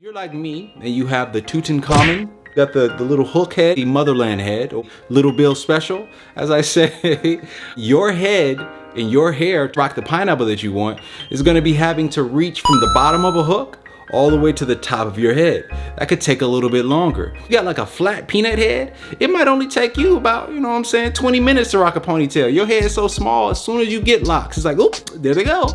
You're like me and you have the Tutankhamun, got the little hook head, the motherland head, or Little Bill special, as I say. Your head and your hair to rock the pineapple that you want is gonna be having to reach from the bottom of a hook all the way to the top of your head. That could take a little bit longer. You got like a flat peanut head, it might only take you about, 20 minutes to rock a ponytail. Your hair is so small, as soon as you get locks, it's like, oop, there they go.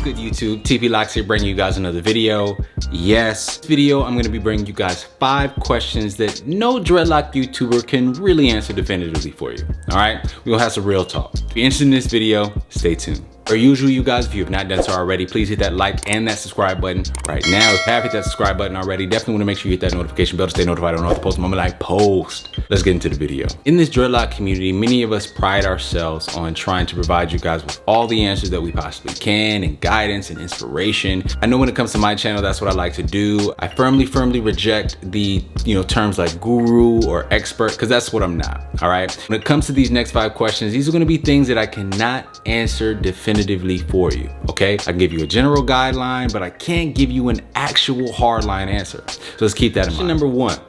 Good YouTube, TP Locks here bringing you guys another video. Yes, this video I'm gonna be bringing you guys 5 questions that no dreadlock YouTuber can really answer definitively for you. All right, we're gonna have some real talk. If you're interested in this video, stay tuned. Per usual, you guys, if you have not done so already, please hit that like and that subscribe button right now. If you have hit that subscribe button already, definitely want to make sure you hit that notification bell to stay notified on all the posts the moment I post. Let's get into the video. In this dreadlock community, many of us pride ourselves on trying to provide you guys with all the answers that we possibly can, and guidance and inspiration. I know when it comes to my channel, that's what I like to do. I firmly reject the terms like guru or expert, because that's what I'm not. All right. When it comes to these next 5 questions, these are going to be things that I cannot answer definitively for you. Okay, I can give you a general guideline, but I can't give you an actual hardline answer. So let's keep that in mind. Question number 1.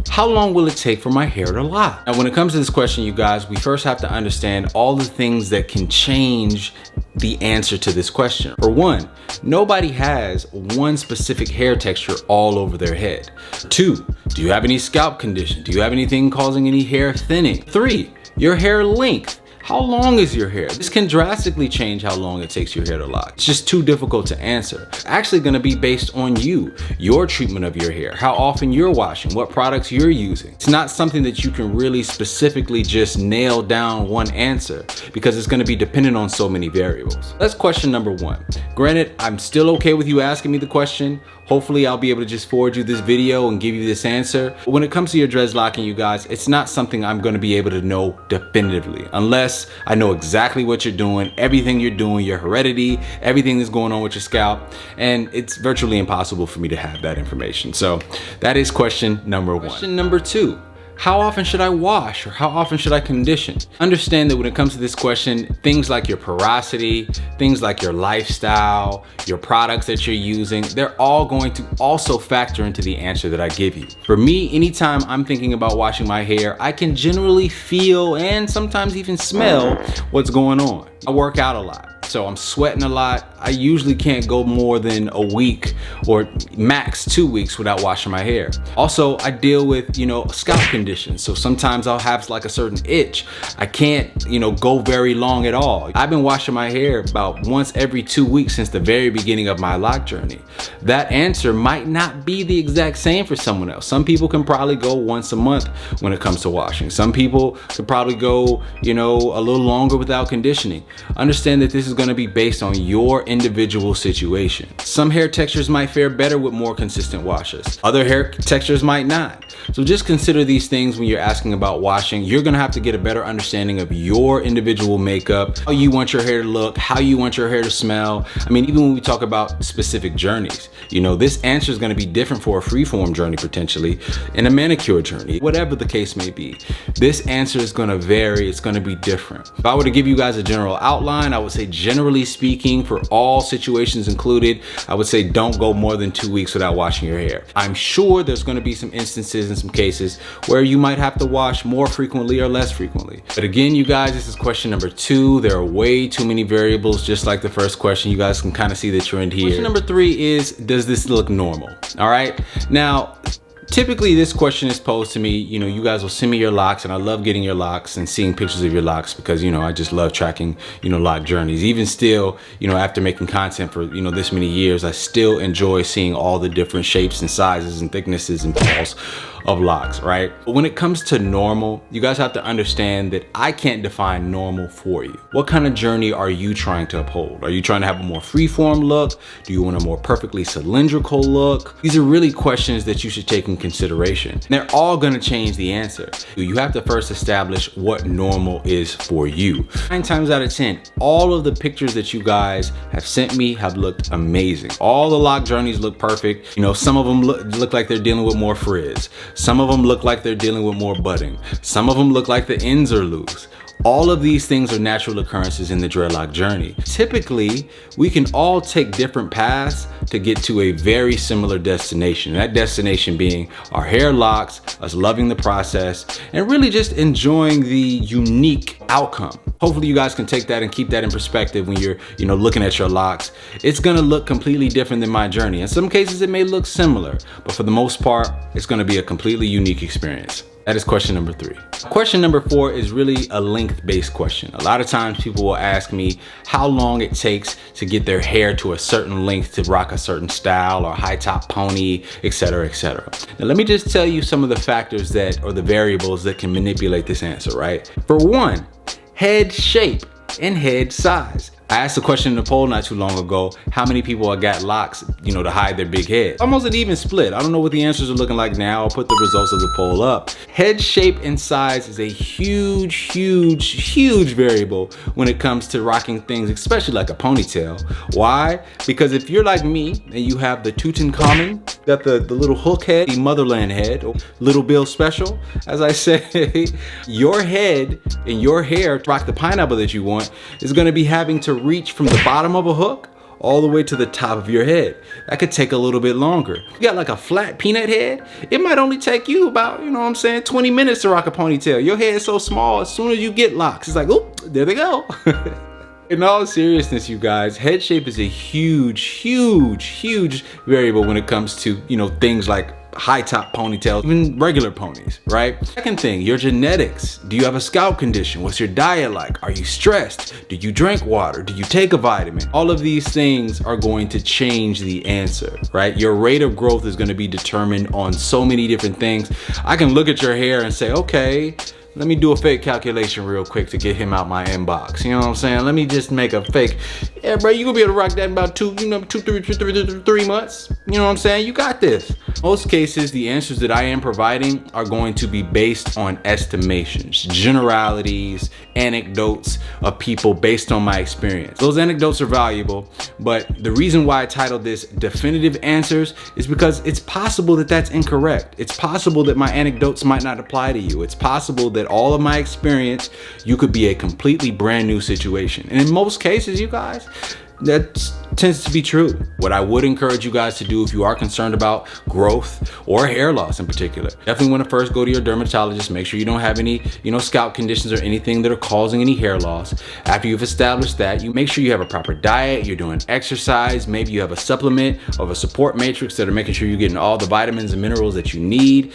How long will it take for my hair to lock? Now, when it comes to this question, you guys, we first have to understand all the things that can change the answer to this question. For one, nobody has one specific hair texture all over their head. 2, do you have any scalp condition? Do you have anything causing any hair thinning? 3, your hair length. How long is your hair? This can drastically change how long it takes your hair to lock. It's just too difficult to answer. It's actually gonna be based on you, your treatment of your hair, how often you're washing, what products you're using. It's not something that you can really specifically just nail down one answer, because it's gonna be dependent on so many variables. That's question number 1. Granted, I'm still okay with you asking me the question. Hopefully I'll be able to just forward you this video and give you this answer. But when it comes to your dreads locking, you guys, it's not something I'm gonna be able to know definitively, unless I know exactly what you're doing, everything you're doing, your heredity, everything that's going on with your scalp, and it's virtually impossible for me to have that information. So that is question number 1. Question number 2. How often should I wash, or how often should I condition? Understand that when it comes to this question, things like your porosity, things like your lifestyle, your products that you're using, they're all going to also factor into the answer that I give you. For me, anytime I'm thinking about washing my hair, I can generally feel and sometimes even smell what's going on. I work out a lot, so I'm sweating a lot. I usually can't go more than a week or max 2 weeks without washing my hair. Also, I deal with, scalp conditions. So sometimes I'll have like a certain itch. I can't, go very long at all. I've been washing my hair about once every 2 weeks since the very beginning of my lock journey. That answer might not be the exact same for someone else. Some people can probably go once a month when it comes to washing. Some people could probably go, a little longer without conditioning. Understand that this is going to be based on your individual situation. Some hair textures might fare better with more consistent washes. Other hair textures might not. So just consider these things when you're asking about washing. You're going to have to get a better understanding of your individual makeup, how you want your hair to look, how you want your hair to smell. I mean, even when we talk about specific journeys, this answer is going to be different for a freeform journey potentially, and a manicure journey, whatever the case may be. This answer is going to vary. It's going to be different. If I were to give you guys a general outline, I would say, generally speaking, for all situations included, I would say don't go more than 2 weeks without washing your hair. I'm sure there's going to be some instances and some cases where you might have to wash more frequently or less frequently. But again, you guys, this is question number 2. There are way too many variables, just like the first question. You guys can kind of see the trend here. Question number 3 is, does this look normal? All right. Now, typically this question is posed to me, you guys will send me your locks, and I love getting your locks and seeing pictures of your locks, because, I just love tracking, lock journeys. Even still, after making content for, this many years, I still enjoy seeing all the different shapes and sizes and thicknesses and balls of locks, right? But when it comes to normal, you guys have to understand that I can't define normal for you. What kind of journey are you trying to uphold? Are you trying to have a more freeform look? Do you want a more perfectly cylindrical look? These are really questions that you should take in consideration. And they're all gonna change the answer. You have to first establish what normal is for you. 9 times out of 10, all of the pictures that you guys have sent me have looked amazing. All the lock journeys look perfect. Some of them look like they're dealing with more frizz. Some of them look like they're dealing with more budding. Some of them look like the ends are loose. All of these things are natural occurrences in the dreadlock journey. Typically, we can all take different paths to get to a very similar destination. That destination being our hair locks, us loving the process, and really just enjoying the unique outcome. Hopefully you guys can take that and keep that in perspective when you're, looking at your locks. It's gonna look completely different than my journey. In some cases, it may look similar, but for the most part, it's gonna be a completely unique experience. That is question number 3. Question number 4 is really a length-based question. A lot of times people will ask me how long it takes to get their hair to a certain length to rock a certain style or high top pony, etc., etc. Now let me just tell you some of the factors or the variables that can manipulate this answer, right? For one, head shape and head size. I asked a question in the poll not too long ago, how many people got locks, to hide their big head? Almost an even split. I don't know what the answers are looking like now. I'll put the results of the poll up. Head shape and size is a huge variable when it comes to rocking things, especially like a ponytail. Why? Because if you're like me and you have the Tutankhamun, got the little hook head, the motherland head, or Little Bill special, as I say, your head and your hair to rock the pineapple that you want is gonna be having to reach from the bottom of a hook all the way to the top of your head. That could take a little bit longer. You got like a flat peanut head, it might only take you about, 20 minutes to rock a ponytail. Your head is so small, as soon as you get locks, it's like, oop, there they go. In all seriousness, you guys, head shape is a huge variable when it comes to, things like high top ponytails, even regular ponies, right? Second thing, your genetics. Do you have a scalp condition? What's your diet like? Are you stressed? Do you drink water? Do you take a vitamin? All of these things are going to change the answer, right? Your rate of growth is going to be determined on so many different things. I can look at your hair and say, okay, let me do a fake calculation real quick to get him out my inbox. You know what I'm saying? Let me just make a fake. Yeah, bro, you gonna be able to rock that in about 3 months. You know what I'm saying? You got this. Most cases, the answers that I am providing are going to be based on estimations, generalities, anecdotes of people based on my experience. Those anecdotes are valuable, but the reason why I titled this Definitive Answers is because it's possible that that's incorrect. It's possible that my anecdotes might not apply to you. It's possible that all of my experience, you could be a completely brand new situation. And in most cases, you guys, that tends to be true. What I would encourage you guys to do if you are concerned about growth or hair loss in particular, definitely want to first go to your dermatologist, make sure you don't have any, scalp conditions or anything that are causing any hair loss. After you've established that, you make sure you have a proper diet, you're doing exercise, maybe you have a supplement of a support matrix that are making sure you're getting all the vitamins and minerals that you need.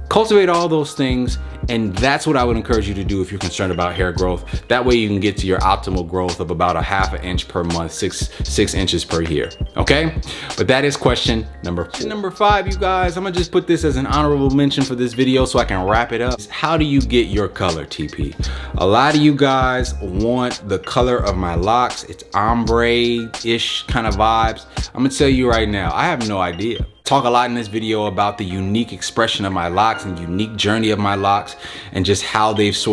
Cultivate all those things, and that's what I would encourage you to do if you're concerned about hair growth. That way you can get to your optimal growth of about a ½ inch per month, six inches per year, okay? But that is question number 4. Number 5, you guys, I'm gonna just put this as an honorable mention for this video so I can wrap it up. How do you get your color, TP? A lot of you guys want the color of my locks. It's ombre-ish kind of vibes. I'm gonna tell you right now, I have no idea. Talk a lot in this video about the unique expression of my locks and unique journey of my locks and just how this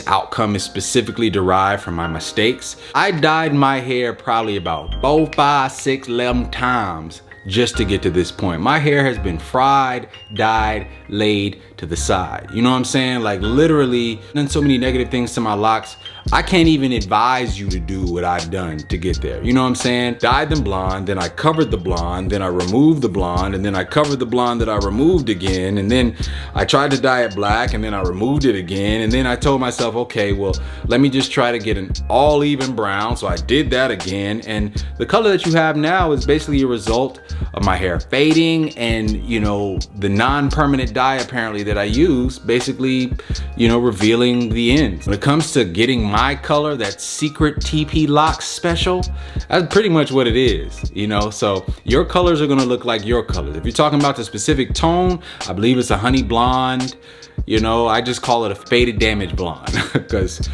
outcome is specifically derived from my mistakes. I dyed my hair probably about 4, 5, 6, 11 times just to get to this point. My hair has been fried, dyed, laid to the side. You know what I'm saying? Like literally done so many negative things to my locks. I can't even advise you to do what I've done to get there. You know what I'm saying? Dyed them blonde, then I covered the blonde, then I removed the blonde, and then I covered the blonde that I removed again, and then I tried to dye it black, and then I removed it again, and then I told myself, okay, well, let me just try to get an all even brown, so I did that again, and the color that you have now is basically a result of my hair fading and, the non-permanent dye apparently that I use, basically, revealing the ends. When it comes to getting my color, that secret TP locks special, that's pretty much what it is, so your colors are gonna look like your colors. If you're talking about the specific tone, I believe it's a honey blonde. I just call it a faded damage blonde because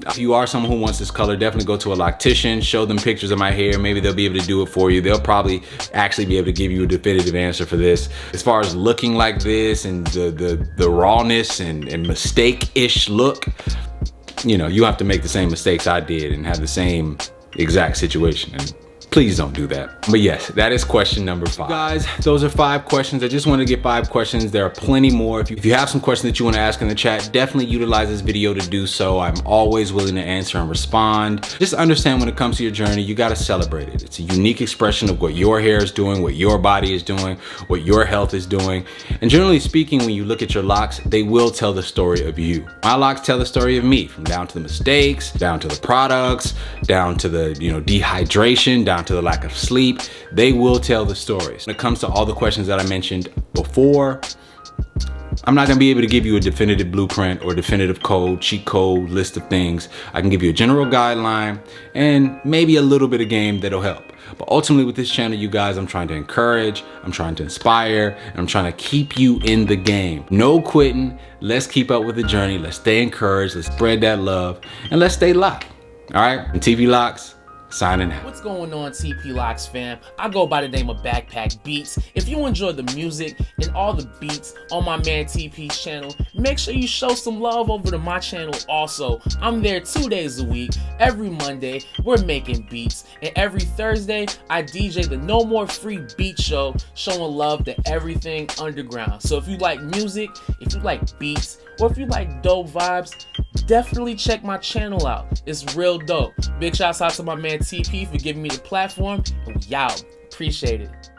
if you are someone who wants this color, definitely go to a loctician, show them pictures of my hair. Maybe they'll be able to do it for you. They'll probably actually be able to give you a definitive answer for this. As far as looking like this and the rawness and mistake-ish look, you have to make the same mistakes I did and have the same exact situation. And Please don't do that. But yes, that is question number 5. Guys, those are 5 questions. I just wanted to get 5 questions. There are plenty more. If you have some questions that you want to ask in the chat, definitely utilize this video to do so. I'm always willing to answer and respond. Just understand when it comes to your journey, you got to celebrate it. It's a unique expression of what your hair is doing, what your body is doing, what your health is doing. And generally speaking, when you look at your locks, they will tell the story of you. My locks tell the story of me, from down to the mistakes, down to the products, down to the dehydration, down to the lack of sleep. They will tell the stories. When it comes to all the questions that I mentioned before, I'm not gonna be able to give you a definitive blueprint or definitive code, cheat code, list of things. I can give you a general guideline and maybe a little bit of game that'll help. But ultimately with this channel, you guys, I'm trying to encourage, I'm trying to inspire, and I'm trying to keep you in the game. No quitting. Let's keep up with the journey. Let's stay encouraged. Let's spread that love, and let's stay locked. All right, and TP Locks, signing out. What's going on, TP Locks fam? I go by the name of Backpack Beatz. If you enjoy the music and all the beats on my man TP's channel, make sure you show some love over to my channel also. I'm there 2 days a week. Every Monday, we're making beats. And every Thursday, I DJ the No More Free Beat Show, showing love to everything underground. So if you like music, if you like beats, or if you like dope vibes, definitely check my channel out. It's real dope. Big shouts out to my man TP for giving me the platform, and we out. Appreciate it.